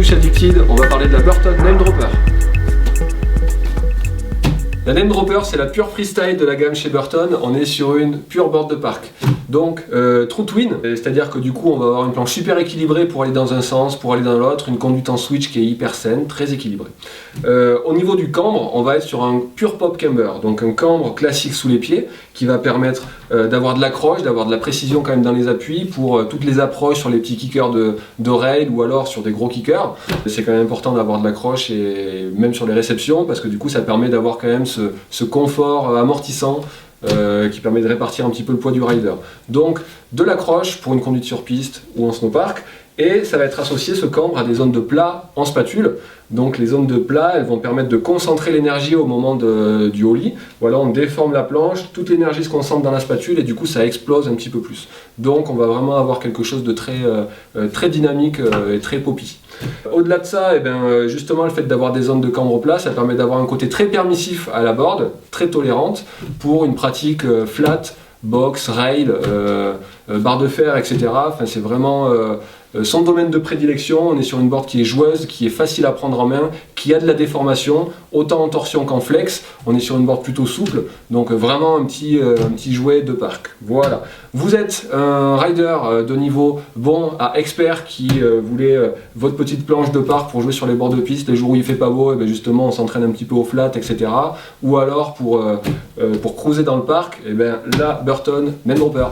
Bienvenue chez Addicted, on va parler de la Burton Name Dropper. La Name Dropper, c'est la pure freestyle de la gamme chez Burton. On est sur une pure board de parc. Donc, True Twin, c'est-à-dire que du coup, on va avoir une planche super équilibrée pour aller dans un sens, pour aller dans l'autre, une conduite en switch qui est hyper saine, très équilibrée. Au niveau du cambre, on va être sur un pure pop camber, donc un cambre classique sous les pieds qui va permettre d'avoir de l'accroche, d'avoir de la précision quand même dans les appuis pour toutes les approches sur les petits kickers de rail ou alors sur des gros kickers. C'est quand même important d'avoir de l'accroche et même sur les réceptions parce que du coup, ça permet d'avoir quand même ce confort amortissant qui permet de répartir un petit peu le poids du rider. Donc de l'accroche pour une conduite sur piste ou en snowpark, et ça va être associé ce cambre à des zones de plat en spatule. Donc les zones de plat, elles vont permettre de concentrer l'énergie au moment du ollie. Voilà, on déforme la planche, toute l'énergie se concentre dans la spatule et du coup ça explose un petit peu plus. Donc on va vraiment avoir quelque chose de très dynamique et très poppy. Au-delà de ça, justement le fait d'avoir des zones de cambre plat, ça permet d'avoir un côté très permissif à la board, très tolérante pour une pratique flat, box, rail, barre de fer, etc. Enfin, c'est vraiment son domaine de prédilection. On est sur une board qui est joueuse, qui est facile à prendre en main, qui a de la déformation, autant en torsion qu'en flex. On est sur une board plutôt souple, donc vraiment un petit jouet de parc. Voilà. Vous êtes un rider de niveau bon à expert qui voulait votre petite planche de parc pour jouer sur les bords de piste. Les jours où il fait pas beau, et justement on s'entraîne un petit peu au flat, etc. Ou alors pour cruiser dans le parc, la Burton Name Dropper.